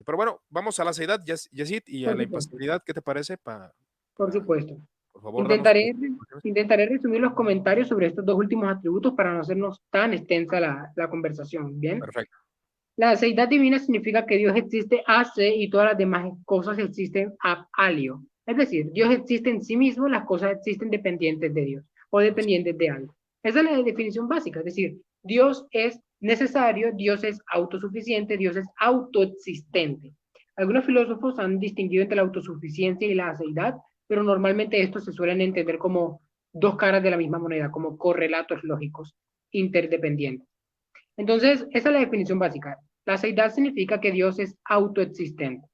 Pero bueno, vamos a la seidad, Yesid, y a Por la supuesto, impasibilidad, ¿qué te parece? por supuesto. Por favor, danos tus Intentaré, conclusiones. intentaré resumir los comentarios sobre estos dos últimos atributos para no hacernos tan extensa la conversación. Bien, Perfecto. la seidad divina significa que Dios existe hace y todas las demás cosas existen ab alio. Es decir, Dios existe en sí mismo, las cosas existen dependientes de Dios o Así. dependientes de algo. Esa es la definición básica, es decir, Dios es necesario, Dios es autosuficiente, Dios es autoexistente. Algunos filósofos han distinguido entre la autosuficiencia y la aseidad, pero normalmente estos se suelen entender como dos caras de la misma moneda, como correlatos lógicos interdependientes. Entonces, esa es la definición básica. La seidad significa que Dios es autoexistente.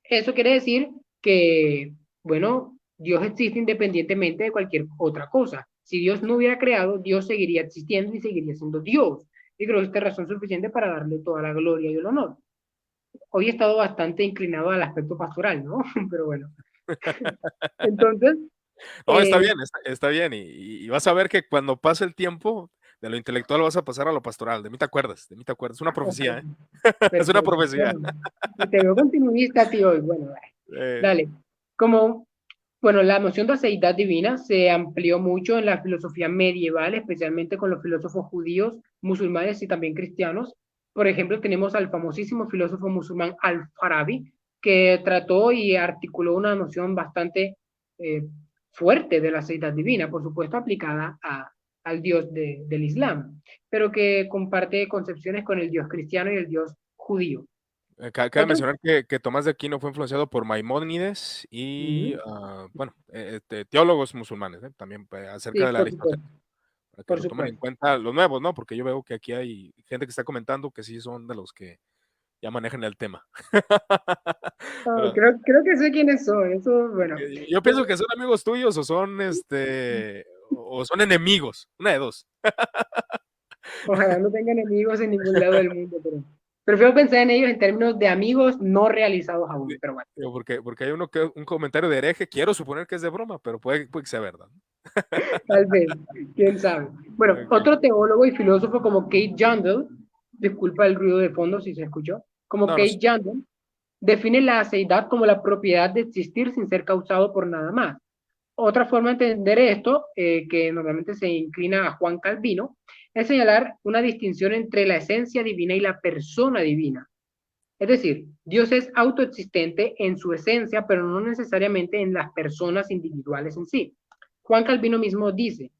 Eso quiere decir que, bueno, Dios existe independientemente de cualquier otra cosa. Si Dios no hubiera creado, Dios seguiría existiendo y seguiría siendo Dios. Y creo que esta es razón suficiente para darle toda la gloria y el honor. Hoy he estado bastante inclinado al aspecto pastoral, ¿no? Pero bueno. Entonces, No, está eh, bien, está bien. Y vas a ver que cuando pase el tiempo de lo intelectual vas a pasar a lo pastoral. De mí te acuerdas, de mí te acuerdas. Es una ojalá. profecía, ¿eh? Es una Perfecto. profecía. Bueno, te veo continuista, tío. Y bueno, Eh, dale. Como Bueno, la noción de aceidad divina se amplió mucho en la filosofía medieval, especialmente con los filósofos judíos, musulmanes y también cristianos. Por ejemplo, tenemos al famosísimo filósofo musulmán Al-Farabi, que trató y articuló una noción bastante eh, fuerte de la aceidad divina, por supuesto aplicada al Dios del Islam, pero que comparte concepciones con el Dios cristiano y el Dios judío. Cabe Otro, mencionar que Tomás de Aquino fue influenciado por Maimónides y, Ujú, bueno, teólogos musulmanes, también acerca sí, de la Aristóteles, para que por lo tomen en supuesto. cuenta los nuevos, ¿no? Porque yo veo que aquí hay gente que está comentando que sí son de los que ya manejan el tema. Ah, Pero, creo que sé quiénes son, eso, bueno, yo pero pienso que son amigos tuyos o son, o son enemigos, una de dos. ojalá no tengan enemigos en ningún lado del mundo, pero prefiero pensar en ellos en términos de amigos no realizados Sí, aún, pero bueno, porque hay un comentario de hereje, quiero suponer que es de broma, pero puede que sea verdad. tal vez, quién sabe. Bueno, Ok. otro teólogo y filósofo como Kate Jandel, disculpa el ruido de fondo si se escuchó, como No, no, Kate Jandel, define la aceidad como la propiedad de existir sin ser causado por nada más. Otra forma de entender esto, que normalmente se inclina a Juan Calvino, es señalar una distinción entre la esencia divina y la persona divina. Es decir, Dios es autoexistente en su esencia, pero no necesariamente en las personas individuales en sí. Juan Calvino mismo dice,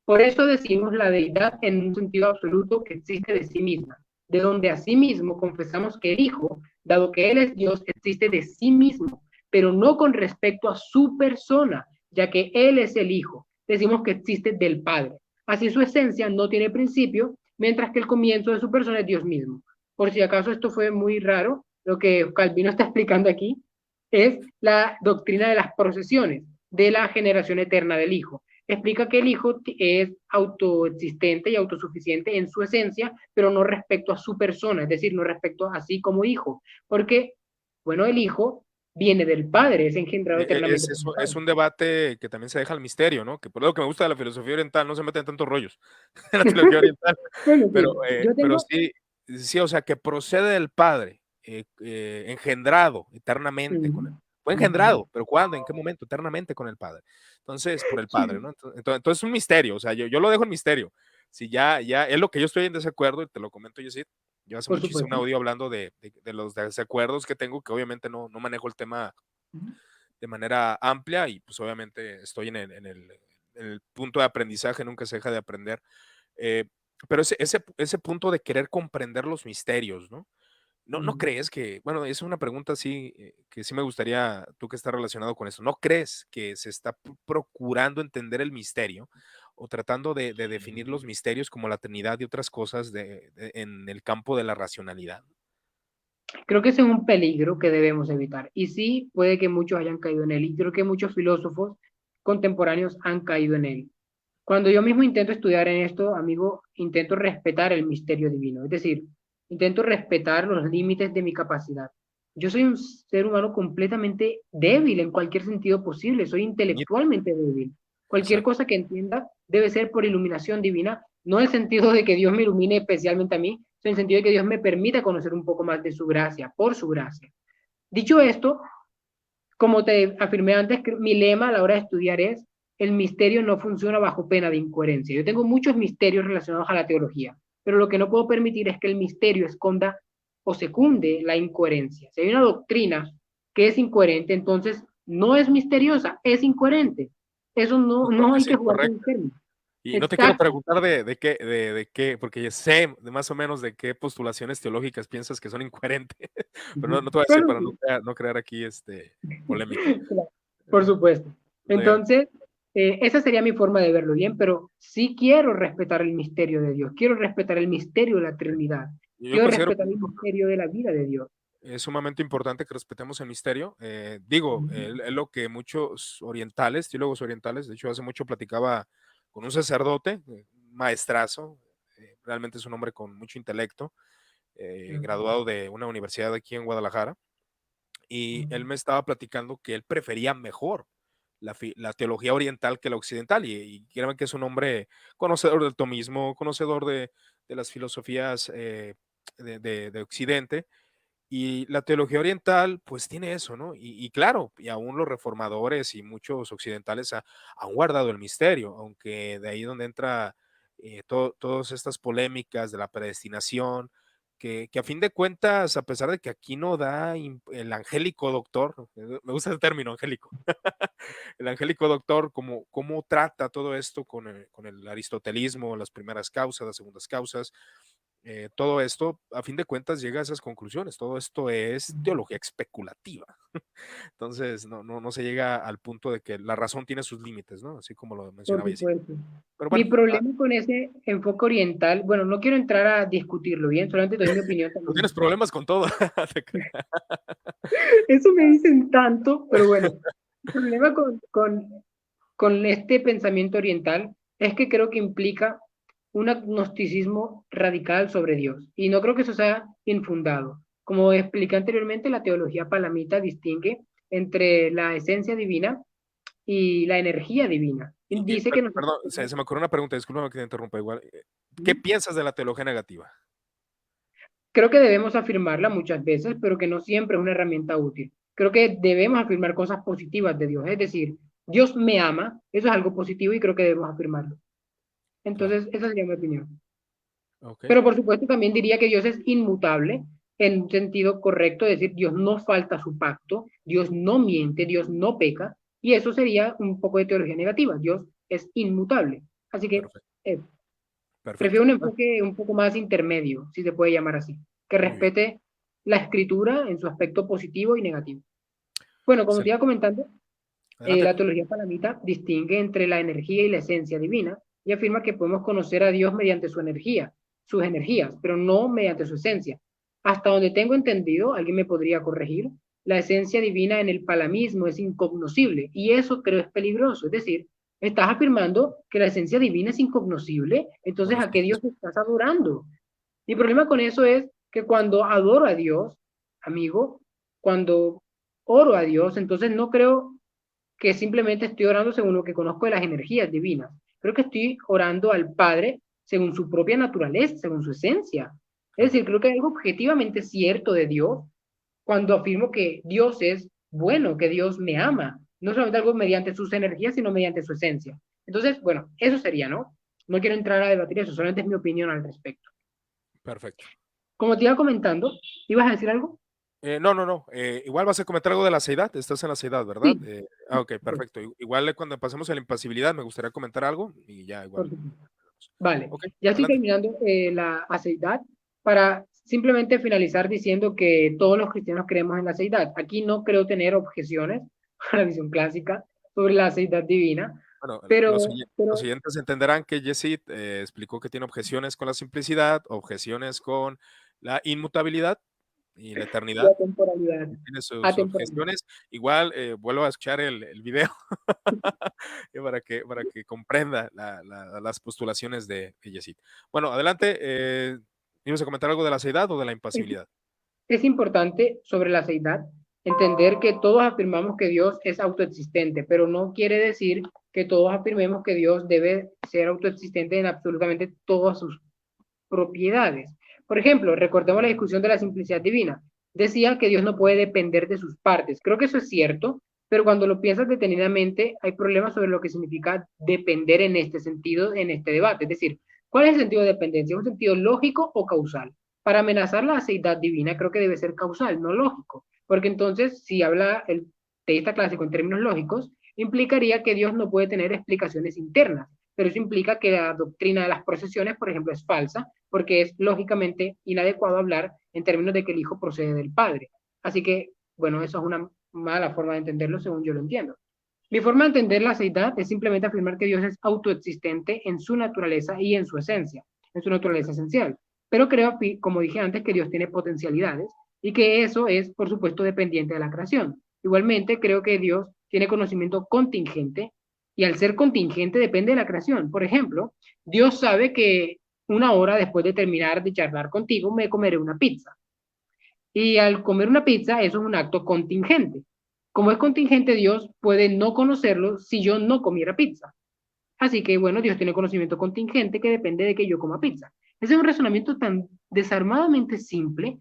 por eso decimos la deidad en un sentido absoluto que existe de sí misma, de donde asimismo confesamos que el Hijo, dado que Él es Dios, existe de sí mismo, pero no con respecto a su persona, ya que Él es el Hijo. Decimos que existe del Padre. Así su esencia no tiene principio, mientras que el comienzo de su persona es Dios mismo. Por si acaso esto fue muy raro, lo que Calvino está explicando aquí es la doctrina de las procesiones, de la generación eterna del Hijo. Explica que el Hijo es autoexistente y autosuficiente en su esencia, pero no respecto a su persona, es decir, no respecto a sí como Hijo, porque, bueno, el Hijo viene del Padre, es engendrado eternamente por el Es Padre. un debate que también se deja al misterio, ¿no? Que por lo que me gusta de la filosofía oriental, no se meten tantos rollos en la teología oriental, Bueno, pero, sí, yo pero tengo... sí, sí, o sea, que procede del Padre, engendrado eternamente con él. Fue Ujú. engendrado, pero ¿cuándo? ¿En qué momento? Eternamente con el Padre. Entonces, por el Padre, ¿no? Entonces es un misterio, o sea, yo lo dejo en misterio. Si ya es lo que yo estoy en desacuerdo, y te lo comento yo, sí. Yo hace Por mucho hice un supuesto. audio hablando de los desacuerdos que tengo, que obviamente no manejo el tema de manera amplia y pues obviamente estoy en el punto de aprendizaje, nunca se deja de aprender. Eh, pero ese punto de querer comprender los misterios, ¿no? ¿No Ujú. crees que, bueno, es una pregunta así que sí me gustaría, tú que estás relacionado con eso, ¿no crees que se está procurando entender el misterio o tratando de definir los misterios como la Trinidad y otras cosas en el campo de la racionalidad? Creo que ese es un peligro que debemos evitar. Y sí, puede que muchos hayan caído en él. Y creo que muchos filósofos contemporáneos han caído en él. Cuando yo mismo intento estudiar en esto, amigo, intento respetar el misterio divino. Es decir, intento respetar los límites de mi capacidad. Yo soy un ser humano completamente débil en cualquier sentido posible. Soy Finito, intelectualmente débil. Cualquier exacto. cosa que entienda debe ser por iluminación divina, no en el sentido de que Dios me ilumine especialmente a mí, en el sentido de que Dios me permita conocer un poco más de su gracia, por su gracia. Dicho esto, como te afirmé antes, mi lema a la hora de estudiar es: el misterio no funciona bajo pena de incoherencia. Yo tengo muchos misterios relacionados a la teología, pero lo que no puedo permitir es que el misterio esconda o secunde la incoherencia. Si hay una doctrina que es incoherente, entonces no es misteriosa, es incoherente. Eso no hay Es que jugar con el incorrecto. término. Y no te quiero Exacto. preguntar de qué, porque ya sé más o menos de qué postulaciones teológicas piensas que son incoherentes, pero no te voy a decir Bueno, para no crear aquí polémica. claro, por supuesto. Eh, Entonces, esa sería mi forma de verlo bien, pero sí quiero respetar el misterio de Dios, quiero respetar el misterio de la Trinidad, yo quiero considero respetar el misterio de la vida de Dios. es sumamente importante que respetemos el misterio. Digo, es lo que muchos orientales, teólogos orientales, de hecho hace mucho platicaba con un sacerdote, maestrazo, realmente es un hombre con mucho intelecto, graduado de una universidad aquí en Guadalajara, y él me estaba platicando que él prefería mejor la teología oriental que la occidental, y créanme que es un hombre conocedor del tomismo, conocedor de las filosofías de Occidente, y la teología oriental, pues tiene eso, ¿no? Y claro, y aún los reformadores y muchos occidentales han guardado el misterio, aunque de ahí donde entra todas estas polémicas de la predestinación, que a fin de cuentas, a pesar de que aquí no da el angélico doctor, me gusta el término angélico, el angélico doctor, cómo trata todo esto con el aristotelismo, las primeras causas, las segundas causas, todo esto, a fin de cuentas, llega a esas conclusiones. Todo esto es teología especulativa. Entonces, no se llega al punto de que la razón tiene sus límites, ¿no? Así como lo Por mencionaba Yesid. supuesto. Pero Mi bueno, problema con ese enfoque oriental, bueno, no quiero entrar a discutirlo bien, solamente doy mi opinión no también. tienes problemas con todo. Eso me dicen tanto, pero bueno, el problema con este pensamiento oriental es que creo que implica un agnosticismo radical sobre Dios. Y no creo que eso sea infundado. Como expliqué anteriormente, la teología palamita distingue entre la esencia divina y la energía divina. Y dice que nosotros Perdón, tenemos, se me ocurrió una pregunta, discúlpame que te interrumpa igual. ¿Qué piensas de la teología negativa? creo que debemos afirmarla muchas veces, pero que no siempre es una herramienta útil. Creo que debemos afirmar cosas positivas de Dios, es decir, Dios me ama, eso es algo positivo y creo que debemos afirmarlo. Claro. Entonces, esa sería mi opinión. Ok. Pero por supuesto también diría que Dios es inmutable en un sentido correcto, es decir, Dios no falta a su pacto, Dios no miente, Dios no peca, y eso sería un poco de teología negativa. Dios es inmutable. Así que Perfecto. eh, Perfecto. prefiero un Ah, enfoque un poco más intermedio, si se puede llamar así, que muy bien. respete la escritura en su aspecto positivo y negativo. Bueno, como te Excelente. iba comentando, Adelante. la teología palamita distingue entre la energía y la esencia divina y afirma que podemos conocer a Dios mediante su energía, sus energías, pero no mediante su esencia. Hasta donde tengo entendido, alguien me podría corregir, la esencia divina en el palamismo es incognoscible y eso creo es peligroso. Es decir, estás afirmando que la esencia divina es incognoscible, Por entonces ¿a qué Dios gnosticismo. estás adorando? Mi problema con eso es que cuando adoro a Dios, amigo, cuando oro a Dios, entonces no creo que simplemente estoy orando según lo que conozco de las energías divinas. Creo que estoy orando al Padre según su propia naturaleza, según su esencia. Es Claro. decir, creo que hay algo objetivamente cierto de Dios cuando afirmo que Dios es bueno, que Dios me ama. No solamente algo mediante sus energías, sino mediante su esencia. Entonces, bueno, eso sería, ¿no? No quiero entrar a debatir eso, solamente es mi opinión al respecto. Perfecto. Como te iba comentando, ¿ibas a decir algo? No. Igual vas a comentar algo de la seidad. Estás en la seidad, ¿verdad? Sí, Ok, perfecto. Igual cuando pasemos a la impasibilidad me gustaría comentar algo y ya por igual. supuesto. Vale, Ok, ya estoy adelante. terminando la aceidad para simplemente finalizar diciendo que todos los cristianos creemos en la aceidad. Aquí no creo tener objeciones a la visión clásica sobre la aceidad divina, Bueno, los pero siguientes entenderán que Yesid explicó que tiene objeciones con la simplicidad, objeciones con la inmutabilidad y la la eternidad. temporalidad, Tiene sus atemporalidad. objeciones. Igual vuelvo a escuchar el video para que comprenda las postulaciones de Yesid. Bueno, adelante. ¿Ibas a comentar algo de la seidad o de la Es, impasibilidad? es importante sobre la aceidad entender que todos afirmamos que Dios es autoexistente, pero no quiere decir que todos afirmemos que Dios debe ser autoexistente en absolutamente todas sus propiedades. Por ejemplo, recordemos la discusión de la simplicidad divina. Decía que Dios no puede depender de sus partes. Creo que eso es cierto, pero cuando lo piensas detenidamente, hay problemas sobre lo que significa depender en este sentido, en este debate. Es decir, ¿cuál es el sentido de dependencia? ¿Es un sentido lógico o causal? Para amenazar la aceidad divina, creo que debe ser causal, no lógico. Porque entonces, si habla el teísta clásico en términos lógicos, implicaría que Dios no puede tener explicaciones internas, pero eso implica que la doctrina de las procesiones, por ejemplo, es falsa, porque es lógicamente inadecuado hablar en términos de que el Hijo procede del Padre. Así que, bueno, eso es una mala forma de entenderlo según yo lo entiendo. Mi forma de entender la seidad es simplemente afirmar que Dios es autoexistente en su naturaleza y en su esencia, en su naturaleza esencial. Pero creo, como dije antes, que Dios tiene potencialidades y que eso es, por supuesto, dependiente de la creación. Igualmente, creo que Dios tiene conocimiento contingente y al ser contingente depende de la creación. Por ejemplo, Dios sabe que una hora después de terminar de charlar contigo me comeré una pizza. Y al comer una pizza, eso es un acto contingente. Como es contingente, Dios puede no conocerlo si yo no comiera pizza. Así que, bueno, Dios tiene conocimiento contingente que depende de que yo coma pizza. Ese es un razonamiento tan desarmadamente simple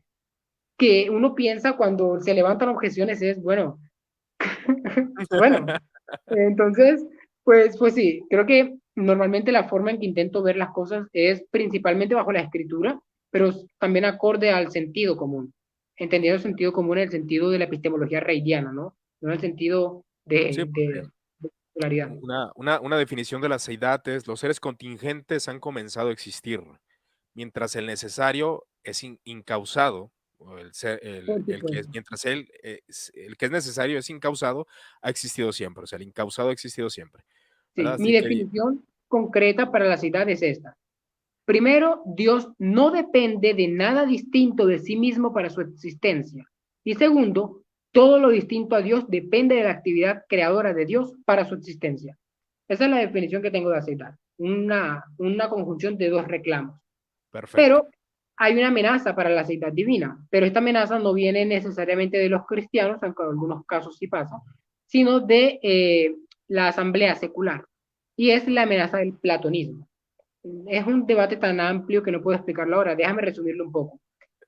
que uno piensa cuando se levantan objeciones es, bueno, bueno, entonces, pues sí, creo que normalmente la forma en que intento ver las cosas es principalmente bajo la escritura, pero también acorde al sentido común. Entendiendo el sentido común en el sentido de la epistemología reidiana, ¿no? No en el sentido Sí, porque de popularidad. una definición de la seidad es: los seres contingentes han comenzado a existir, mientras el necesario es incausado, o Por el que supuesto. mientras el que es necesario es incausado, ha existido siempre, o sea, el incausado ha existido siempre, Sí, ¿verdad? mi Así que definición concreta para la ciudad es esta. Primero, Dios no depende de nada distinto de sí mismo para su existencia. Y segundo, todo lo distinto a Dios depende de la actividad creadora de Dios para su existencia. Esa es la definición que tengo de aceitar. Una conjunción de dos reclamos. perfecto. Pero hay una amenaza para la aceidad divina, pero esta amenaza no viene necesariamente de los cristianos, aunque en algunos casos sí pasa, sino de la asamblea secular, y es la amenaza del platonismo. Es un debate tan amplio que no puedo explicarlo ahora, déjame resumirlo un poco.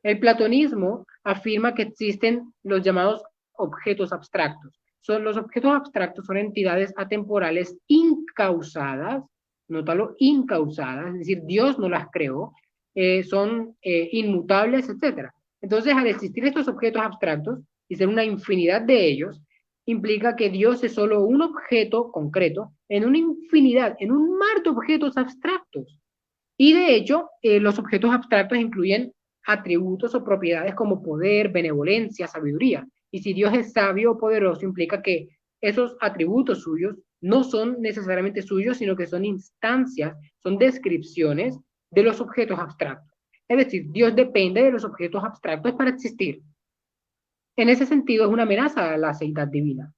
El platonismo afirma que existen los llamados objetos abstractos. Los objetos abstractos son entidades atemporales incausadas, nótalo, incausadas, es decir, Dios no las creó, son inmutables, etc. Entonces, al existir estos objetos abstractos y ser una infinidad de ellos, implica que Dios es solo un objeto concreto en una infinidad, en un mar de objetos abstractos. Y de hecho, los objetos abstractos incluyen atributos o propiedades como poder, benevolencia, sabiduría. Y si Dios es sabio o poderoso, implica que esos atributos suyos no son necesariamente suyos, sino que son instancias, son descripciones de los objetos abstractos. Es decir, Dios depende de los objetos abstractos para existir. En ese sentido, es una amenaza a la seidad divina.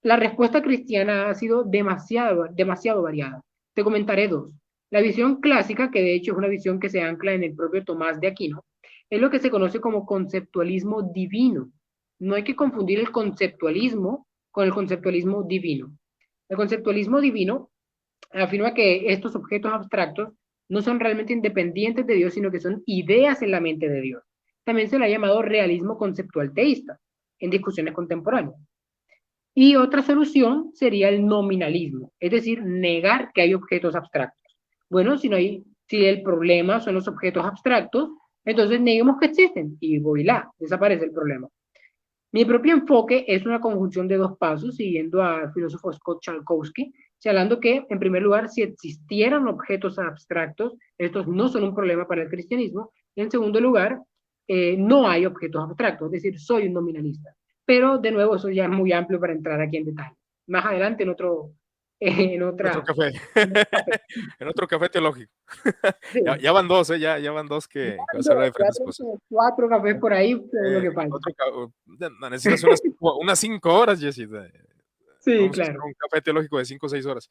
La respuesta cristiana ha sido demasiado variada. Te comentaré dos. La visión clásica, que de hecho es una visión que se ancla en el propio Tomás de Aquino, es lo que se conoce como conceptualismo divino. No hay que confundir el conceptualismo con el conceptualismo divino. El conceptualismo divino afirma que estos objetos abstractos no son realmente independientes de Dios, sino que son ideas en la mente de Dios. También se le ha llamado realismo conceptual teísta en discusiones contemporáneas. Y otra solución sería el nominalismo, es decir, negar que hay objetos abstractos. Bueno, si el problema son los objetos abstractos, entonces neguemos que existen y voilá, desaparece el problema. Mi propio enfoque es una conjunción de dos pasos, siguiendo al filósofo Scott Chalkowski, señalando que, en primer lugar, si existieran objetos abstractos, estos no son un problema para el cristianismo. Y en segundo lugar, no hay objetos abstractos, es decir, soy un nominalista. Pero, de nuevo, eso ya es muy amplio para entrar aquí en detalle. Más adelante, en En otro otra, café, en otro café. en otro café teológico. Sí. Ya van dos, ya van dos que vas a hablar de Ya diferentes tengo cosas. como 4 cafés por ahí, es lo que falta. No, necesitas unas 5 horas, Jessy. Sí, Vamos a hacer claro. un café teológico de 5 o 6 horas.